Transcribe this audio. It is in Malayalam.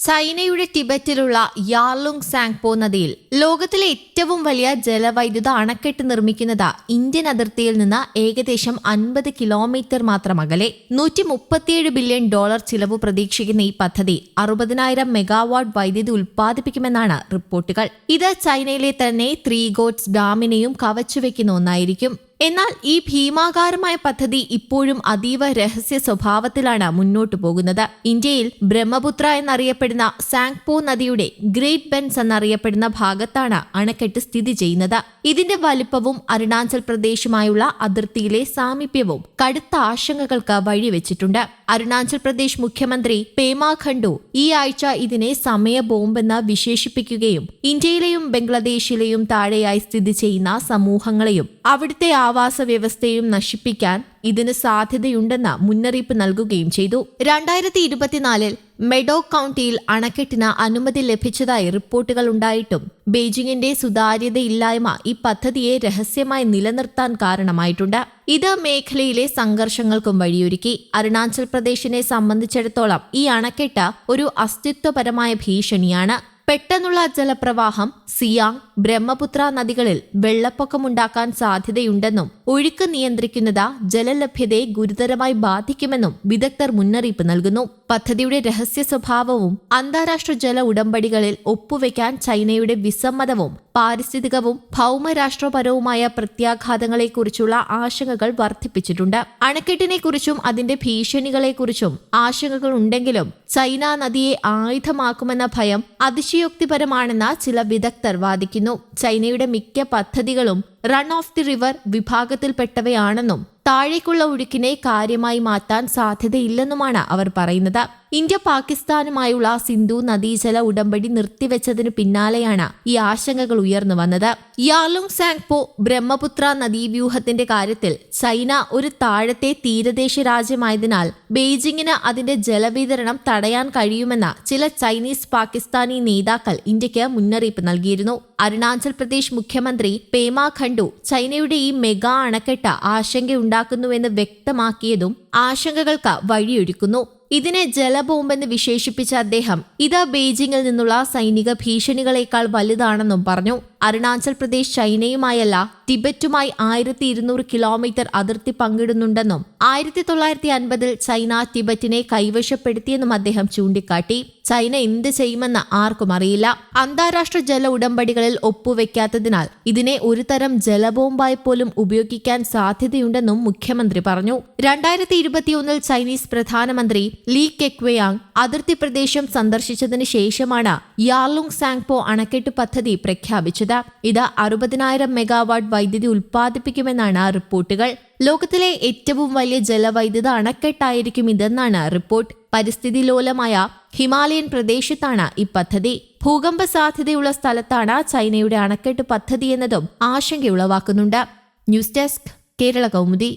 ചൈനയുടെ ടിബറ്റിലുള്ള യാർലുങ് സാങ്പോ നദിയിൽ ലോകത്തിലെ ഏറ്റവും വലിയ ജലവൈദ്യുത അണക്കെട്ട് നിർമ്മിക്കുന്നത് ഇന്ത്യൻ അതിർത്തിയിൽ നിന്ന് ഏകദേശം 50 കിലോമീറ്റർ മാത്രം അകലെ. $137 ബില്യൺ ചിലവ് പ്രതീക്ഷിക്കുന്ന ഈ പദ്ധതി 60,000 മെഗാവാട്ട് വൈദ്യുതി ഉൽപ്പാദിപ്പിക്കുമെന്നാണ് റിപ്പോർട്ടുകൾ. ഇത് ചൈനയിലെ തന്നെ ത്രീ ഗോട്ട്സ് ഡാമിനെയും കവച്ചുവെക്കുന്ന ഒന്നായിരിക്കും. എന്നാൽ ഈ ഭീമാകാരമായ പദ്ധതി ഇപ്പോഴും അതീവ രഹസ്യ സ്വഭാവത്തിലാണ് മുന്നോട്ടു പോകുന്നത്. ഇന്ത്യയിൽ ബ്രഹ്മപുത്ര എന്നറിയപ്പെടുന്ന സാങ്പോ നദിയുടെ ഗ്രേറ്റ് ബെൻസ് എന്നറിയപ്പെടുന്ന ഭാഗത്താണ് അണക്കെട്ട് സ്ഥിതി ചെയ്യുന്നത്. ഇതിന്റെ വലിപ്പവും അരുണാചൽ പ്രദേശുമായുള്ള അതിർത്തിയിലെ സാമീപ്യവും കടുത്ത ആശങ്കകൾക്ക് വഴിവെച്ചിട്ടുണ്ട്. അരുണാചൽ പ്രദേശ് മുഖ്യമന്ത്രി പേമാ ഖണ്ഡു ഈ ആഴ്ച ഇതിനെ സമയ ബോംബെന്ന് വിശേഷിപ്പിക്കുകയും ഇന്ത്യയിലെയും ബംഗ്ലാദേശിലെയും താഴെയായി സ്ഥിതി ചെയ്യുന്ന സമൂഹങ്ങളെയും അവിടുത്തെ ആവാസ വ്യവസ്ഥയും നശിപ്പിക്കാൻ ഇതിന് സാധ്യതയുണ്ടെന്ന് മുന്നറിയിപ്പ് നൽകുകയും ചെയ്തു. 2024 മെഡോക് കൌണ്ടിയിൽ അണക്കെട്ടിന് അനുമതി ലഭിച്ചതായി റിപ്പോർട്ടുകൾ ഉണ്ടായിട്ടും ബെയ്ജിങ്ങിന്റെ സുതാര്യതയില്ലായ്മ ഈ പദ്ധതിയെ രഹസ്യമായി നിലനിർത്താൻ കാരണമായിട്ടുണ്ട്. ഇത് മേഖലയിലെ സംഘർഷങ്ങൾക്കും വഴിയൊരുക്കി. അരുണാചൽ പ്രദേശിനെ സംബന്ധിച്ചിടത്തോളം ഈ അണക്കെട്ട് ഒരു അസ്തിത്വപരമായ ഭീഷണിയാണ്. പെട്ടെന്നുള്ള ജലപ്രവാഹം സിയാങ്, ബ്രഹ്മപുത്ര നദികളിൽ വെള്ളപ്പൊക്കമുണ്ടാക്കാൻ സാധ്യതയുണ്ടെന്നും ഒഴുക്ക് നിയന്ത്രിക്കുന്നത് ജലലഭ്യതയെ ഗുരുതരമായി ബാധിക്കുമെന്നും വിദഗ്ധർ മുന്നറിയിപ്പ് നൽകുന്നു. പദ്ധതിയുടെ രഹസ്യ സ്വഭാവവും അന്താരാഷ്ട്ര ജല ഉടമ്പടികളിൽ ഒപ്പുവെക്കാൻ ചൈനയുടെ വിസമ്മതവും പാരിസ്ഥിതികവും ഭൗമരാഷ്ട്രപരവുമായ പ്രത്യാഘാതങ്ങളെക്കുറിച്ചുള്ള ആശങ്കകൾ വർദ്ധിപ്പിച്ചിട്ടുണ്ട്. അണക്കെട്ടിനെക്കുറിച്ചും അതിന്റെ ഭീഷണികളെക്കുറിച്ചും ആശങ്കകൾ ഉണ്ടെങ്കിലും ചൈന നദിയെ ആയുധമാക്കുമെന്ന ഭയം അതിശയോക്തിപരമാണെന്ന് ചില വിദഗ്ധർ വാദിക്കുന്നു. ചൈനയുടെ മിക്ക പദ്ധതികളും റൺ ഓഫ് ദി റിവർ വിഭാഗത്തിൽപ്പെട്ടവയാണെന്നും താഴേക്കുള്ള ഒഴുക്കിനെ കാര്യമായി മാറ്റാൻ സാധ്യതയില്ലെന്നുമാണ് അവർ പറയുന്നത്. ഇന്ത്യ പാകിസ്ഥാനുമായുള്ള സിന്ധു നദീജല ഉടമ്പടി നിർത്തിവെച്ചതിനു പിന്നാലെയാണ് ഈ ആശങ്കകൾ ഉയർന്നു വന്നത്. യാർലുങ് സാങ്പോ ബ്രഹ്മപുത്ര നദീവ്യൂഹത്തിന്റെ കാര്യത്തിൽ ചൈന ഒരു താഴത്തെ തീരദേശ രാജ്യമായതിനാൽ ബെയ്ജിങ്ങിന് അതിന്റെ ജലവിതരണം തടയാൻ കഴിയുമെന്ന് ചില ചൈനീസ് പാകിസ്ഥാനി നേതാക്കൾ ഇന്ത്യക്ക് മുന്നറിയിപ്പ് നൽകിയിരുന്നു. അരുണാചൽ പ്രദേശ് മുഖ്യമന്ത്രി പേമാ ഖണ്ഡു ചൈനയുടെ ഈ മെഗാ അണക്കെട്ട് ആശങ്കയുണ്ടാക്കുന്നുവെന്ന് വ്യക്തമാക്കിയതും ആശങ്കകൾക്ക് വഴിയൊരുക്കുന്നു. ഇതിനെ ജലബോംബെന്ന് വിശേഷിപ്പിച്ച അദ്ദേഹം ഇത് ബെയ്ജിങ്ങിൽ നിന്നുള്ള സൈനിക ഭീഷണികളെക്കാൾ വലുതാണെന്നും പറഞ്ഞു. അരുണാചൽ പ്രദേശ് ചൈനയുമായല്ല, ടിബറ്റുമായി 1200 കിലോമീറ്റർ അതിർത്തി പങ്കിടുന്നുണ്ടെന്നും 1950 ചൈന ടിബറ്റിനെ കൈവശപ്പെടുത്തിയെന്നും അദ്ദേഹം ചൂണ്ടിക്കാട്ടി. ചൈന എന്ത് ചെയ്യുമെന്ന് ആർക്കും അറിയില്ല. അന്താരാഷ്ട്ര ജല ഉടമ്പടികളിൽ ഒപ്പുവെക്കാത്തതിനാൽ ഇതിനെ ഒരു തരം ജലബോംബായി പോലും ഉപയോഗിക്കാൻ സാധ്യതയുണ്ടെന്നും മുഖ്യമന്ത്രി പറഞ്ഞു. 2021 ചൈനീസ് പ്രധാനമന്ത്രി ലീ കെക്വെയാങ് അതിർത്തി പ്രദേശം സന്ദർശിച്ചതിന് ശേഷമാണ് യാർലുങ് സാങ്പോ അണക്കെട്ട് പദ്ധതി പ്രഖ്യാപിച്ചത്. ഇത് 60,000 മെഗാവാട്ട് വൈദ്യുതി ഉൽപ്പാദിപ്പിക്കുമെന്നാണ് റിപ്പോർട്ടുകൾ. ലോകത്തിലെ ഏറ്റവും വലിയ ജലവൈദ്യുത അണക്കെട്ടായിരിക്കും ഇതെന്നാണ് റിപ്പോർട്ട്. പരിസ്ഥിതി ലോലമായ ഹിമാലയൻ പ്രദേശത്താണ് ഈ പദ്ധതി. ഭൂകമ്പ സാധ്യതയുള്ള സ്ഥലത്താണ് ചൈനയുടെ അണക്കെട്ട് പദ്ധതി എന്നതും ആശങ്കയുളവാക്കുന്നുണ്ട്. News desk, Kerala Kaumudi.